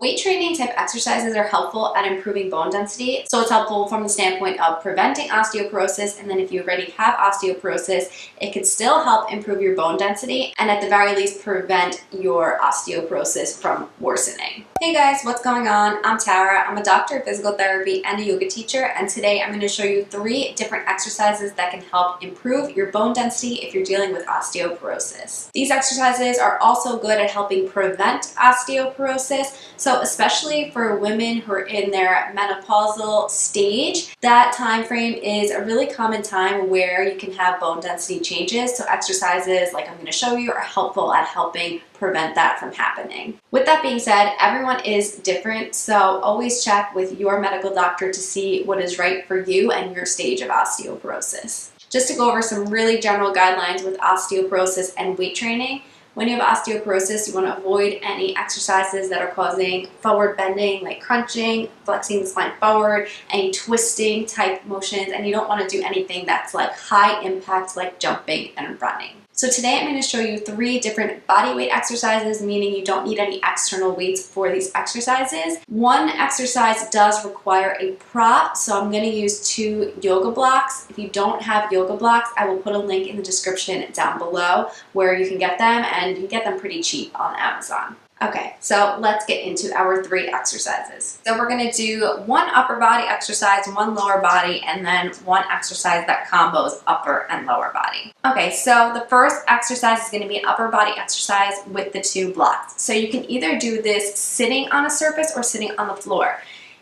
Weight training type exercises are helpful at improving bone density. So it's helpful from the standpoint of preventing osteoporosis. And then if you already have osteoporosis, it can still help improve your bone density and at the very least prevent your osteoporosis from worsening. Hey guys, what's going on? I'm Tara. I'm a doctor of physical therapy and a yoga teacher. And today I'm going to show you 3 different exercises that can help improve your bone density if you're dealing with osteoporosis. These exercises are also good at helping prevent osteoporosis. So especially for women who are in their menopausal stage, that time frame is a really common time where you can have bone density changes. So exercises like I'm going to show you are helpful at helping prevent that from happening. With that being said, everyone is different, so always check with your medical doctor to see what is right for you and your stage of osteoporosis. Just to go over some really general guidelines with osteoporosis and weight training. When you have osteoporosis, you want to avoid any exercises that are causing forward bending, like crunching, flexing the spine forward, any twisting type motions, and you don't want to do anything that's like high impact, like jumping and running. So today I'm going to show you 3 different body weight exercises, meaning you don't need any external weights for these exercises. One exercise does require a prop, so I'm going to use 2 yoga blocks. If you don't have yoga blocks, I will put a link in the description down below where you can get them, and you can get them pretty cheap on Amazon. Okay, so let's get into our 3 exercises. So we're going to do 1 upper body exercise, 1 lower body, and then 1 exercise that combos upper and lower body. Okay, so the first exercise is going to be an upper body exercise with the 2 blocks. So you can either do this sitting on a surface or sitting on the floor.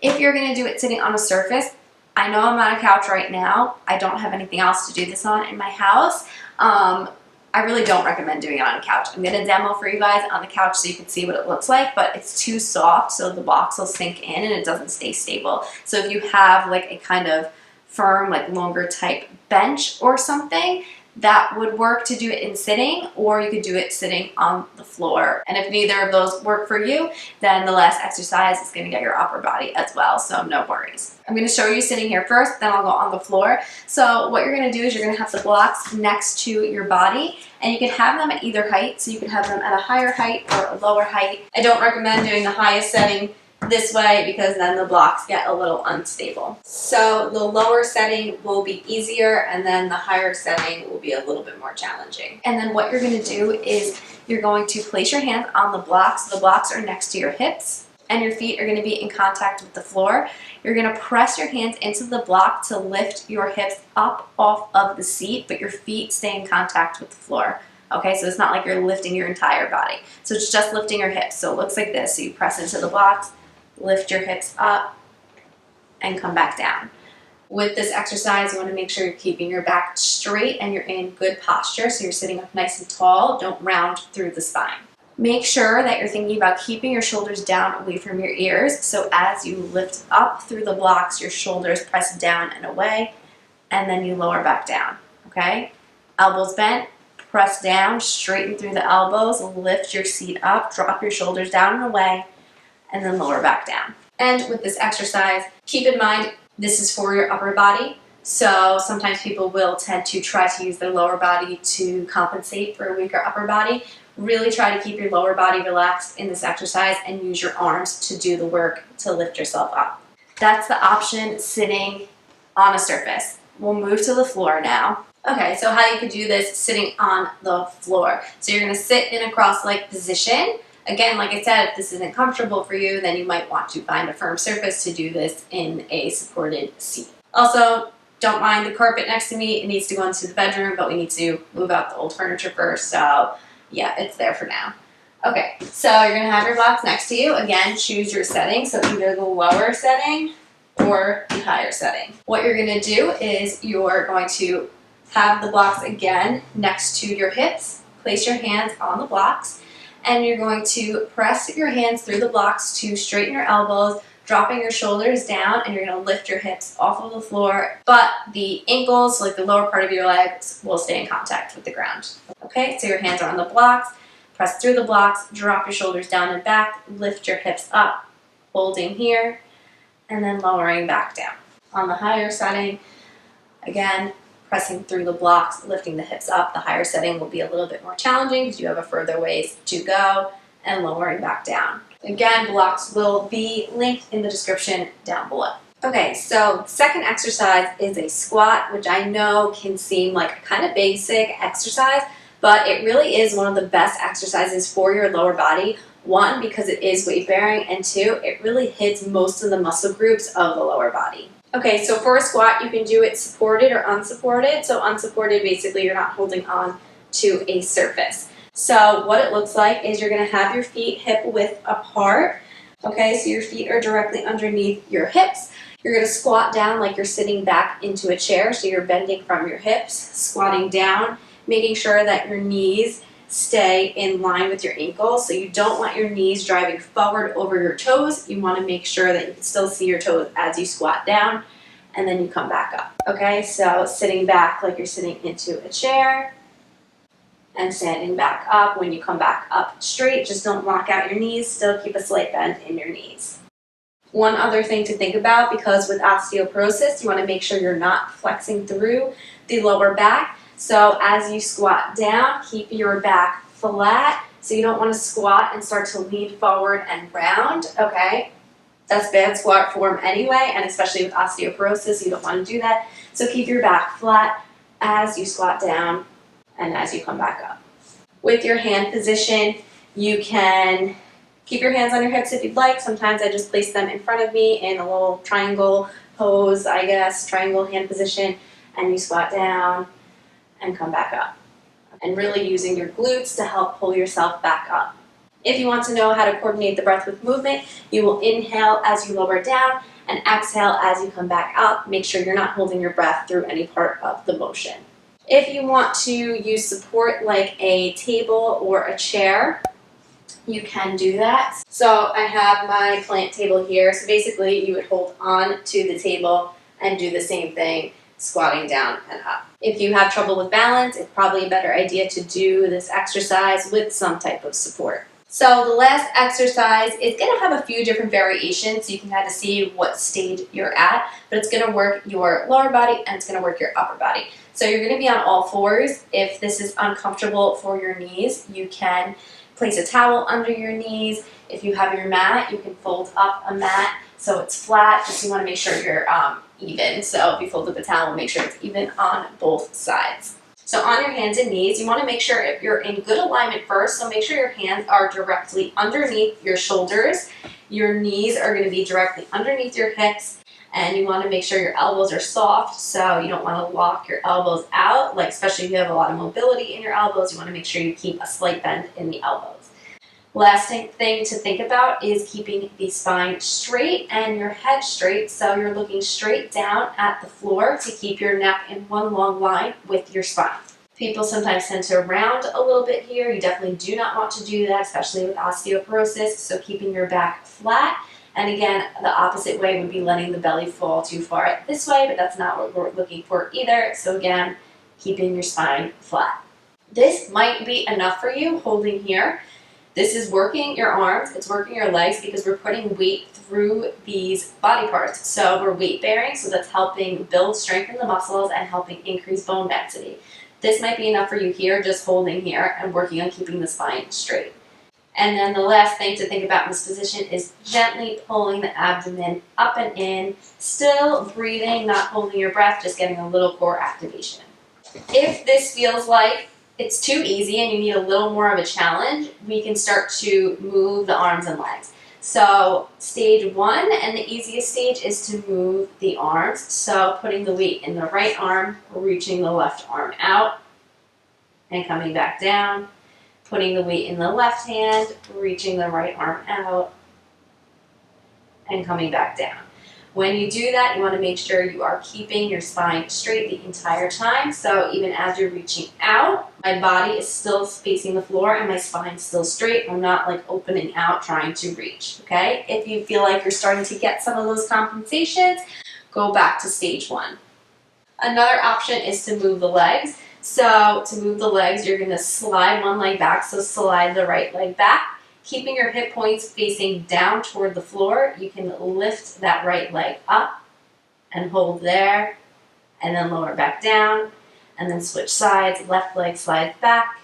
If you're going to do it sitting on a surface, I know I'm on a couch right now. I don't have anything else to do this on in my house. I really don't recommend doing it on a couch. I'm going to demo for you guys on the couch so you can see what it looks like, but it's too soft so the blocks will sink in and it doesn't stay stable. So if you have like a kind of firm, like longer type bench or something, that would work to do it in sitting, or you could do it sitting on the floor. And if neither of those work for you, then the last exercise is going to get your upper body as well, so no worries. I'm going to show you sitting here first, then I'll go on the floor. So what you're going to do is you're going to have the blocks next to your body, and you can have them at either height. So you can have them at a higher height or a lower height. I don't recommend doing the highest setting this way because then the blocks get a little unstable. So the lower setting will be easier and then the higher setting will be a little bit more challenging. And then what you're going to do is you're going to place your hands on the blocks. The blocks are next to your hips and your feet are going to be in contact with the floor. You're going to press your hands into the block to lift your hips up off of the seat, but your feet stay in contact with the floor. Okay, so it's not like you're lifting your entire body. So it's just lifting your hips. So it looks like this. So you press into the blocks, lift your hips up, and come back down. With this exercise, you want to make sure you're keeping your back straight and you're in good posture, so you're sitting up nice and tall. Don't round through the spine. Make sure that you're thinking about keeping your shoulders down away from your ears, so as you lift up through the blocks, your shoulders press down and away, and then you lower back down, okay? Elbows bent, press down, straighten through the elbows, lift your seat up, drop your shoulders down and away, and then lower back down. And with this exercise, keep in mind this is for your upper body, so sometimes people will tend to try to use their lower body to compensate for a weaker upper body. Really try to keep your lower body relaxed in this exercise and use your arms to do the work to lift yourself up. That's the option sitting on a surface. We'll move to the floor now. Okay, so how you could do this sitting on the floor. So you're going to sit in a cross-leg position. Again, like I said, if this isn't comfortable for you, then you might want to find a firm surface to do this in a supported seat. Also, don't mind the carpet next to me. It needs to go into the bedroom, but we need to move out the old furniture first. So yeah, it's there for now. Okay, so you're going to have your blocks next to you. Again, choose your setting. So either the lower setting or the higher setting. What you're going to do is you're going to have the blocks again next to your hips. Place your hands on the blocks. And you're going to press your hands through the blocks to straighten your elbows, dropping your shoulders down, and you're going to lift your hips off of the floor, but the ankles, like the lower part of your legs, will stay in contact with the ground. Okay, so your hands are on the blocks, press through the blocks, drop your shoulders down and back, lift your hips up, holding here, and then lowering back down. On the higher setting, again, pressing through the blocks, lifting the hips up. The higher setting will be a little bit more challenging because you have a further ways to go, and lowering back down. Again, blocks will be linked in the description down below. Okay, so the second exercise is a squat, which I know can seem like a kind of basic exercise, but it really is one of the best exercises for your lower body. One, because it is weight bearing, and two, it really hits most of the muscle groups of the lower body. Okay, so for a squat, you can do it supported or unsupported. So unsupported, basically you're not holding on to a surface. So what it looks like is you're gonna have your feet hip width apart. Okay, so your feet are directly underneath your hips. You're going to squat down like you're sitting back into a chair, so you're bending from your hips, squatting down, making sure that your knees stay in line with your ankles. So you don't want your knees driving forward over your toes. You want to make sure that you can still see your toes as you squat down, and then you come back up. Okay, so sitting back like you're sitting into a chair, and standing back up. When you come back up straight, just don't lock out your knees, still keep a slight bend in your knees. One other thing to think about, because with osteoporosis, you want to make sure you're not flexing through the lower back. So as you squat down, keep your back flat. So you don't want to squat and start to lean forward and round, okay? That's bad squat form anyway, and especially with osteoporosis, you don't want to do that. So keep your back flat as you squat down and as you come back up. With your hand position, you can keep your hands on your hips if you'd like. Sometimes I just place them in front of me in a little triangle pose, I guess, triangle hand position, and you squat down and come back up. And really using your glutes to help pull yourself back up. If you want to know how to coordinate the breath with movement, you will inhale as you lower down and exhale as you come back up. Make sure you're not holding your breath through any part of the motion. If you want to use support like a table or a chair, you can do that. So I have my plant table here. So basically you would hold on to the table and do the same thing, squatting down and up. If you have trouble with balance, it's probably a better idea to do this exercise with some type of support. So the last exercise is going to have a few different variations so you can kind of see what stage you're at, but it's going to work your lower body and it's going to work your upper body. So you're going to be on all fours. If this is uncomfortable for your knees, you can place a towel under your knees. If you have your mat, you can fold up a mat so it's flat. Just you want to make sure you're even. So if you fold up a towel, make sure it's even on both sides. So on your hands and knees, you want to make sure if you're in good alignment first. So make sure your hands are directly underneath your shoulders. Your knees are going to be directly underneath your hips. And you want to make sure your elbows are soft, so you don't want to lock your elbows out, like especially if you have a lot of mobility in your elbows, you want to make sure you keep a slight bend in the elbows. Last thing to think about is keeping the spine straight and your head straight, so you're looking straight down at the floor to keep your neck in one long line with your spine. People sometimes tend to round a little bit here. You definitely do not want to do that, especially with osteoporosis, so keeping your back flat. And again, the opposite way would be letting the belly fall too far this way, but that's not what we're looking for either. So again, keeping your spine flat. This might be enough for you holding here. This is working your arms, it's working your legs because we're putting weight through these body parts. So we're weight bearing, so that's helping build strength in the muscles and helping increase bone density. This might be enough for you here, just holding here and working on keeping the spine straight. And then the last thing to think about in this position is gently pulling the abdomen up and in, still breathing, not holding your breath, just getting a little core activation. If this feels like it's too easy and you need a little more of a challenge, we can start to move the arms and legs. So stage one, and the easiest stage, is to move the arms. So putting the weight in the right arm, reaching the left arm out, and coming back down. Putting the weight in the left hand, reaching the right arm out, and coming back down. When you do that, you want to make sure you are keeping your spine straight the entire time. So even as you're reaching out, my body is still facing the floor and my spine is still straight. I'm not like opening out trying to reach, okay? If you feel like you're starting to get some of those compensations, go back to stage one. Another option is to move the legs. So to move the legs, you're going to slide one leg back, so slide the right leg back. Keeping your hip points facing down toward the floor, you can lift that right leg up and hold there, and then lower back down, and then switch sides. Left leg slides back,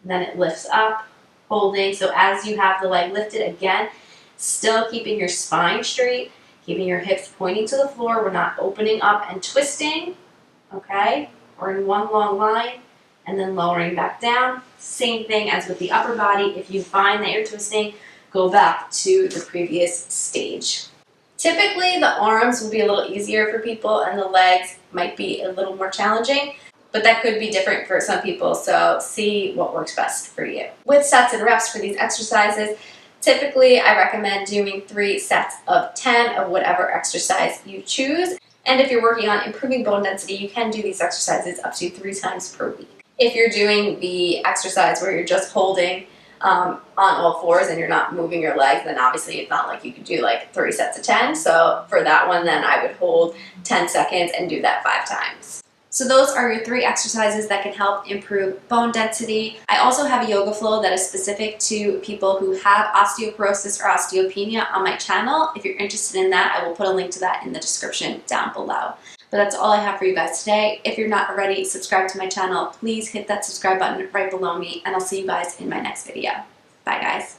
and then it lifts up, holding. So as you have the leg lifted, again, still keeping your spine straight, keeping your hips pointing to the floor. We're not opening up and twisting, okay? We're in one long line and then lowering back down. Same thing as with the upper body. If you find that you're twisting, go back to the previous stage. Typically, the arms will be a little easier for people and the legs might be a little more challenging, but that could be different for some people, so see what works best for you. With sets and reps for these exercises, typically I recommend doing 3 sets of 10 of whatever exercise you choose. And if you're working on improving bone density, you can do these exercises up to 3 times per week. If you're doing the exercise where you're just holding on all fours and you're not moving your legs, then obviously it's not like you could do like 3 sets of 10. So for that one, then I would hold 10 seconds and do that 5 times. So those are your 3 exercises that can help improve bone density. I also have a yoga flow that is specific to people who have osteoporosis or osteopenia on my channel. If you're interested in that, I will put a link to that in the description down below. But that's all I have for you guys today. If you're not already subscribed to my channel, please hit that subscribe button right below me, and I'll see you guys in my next video. Bye guys.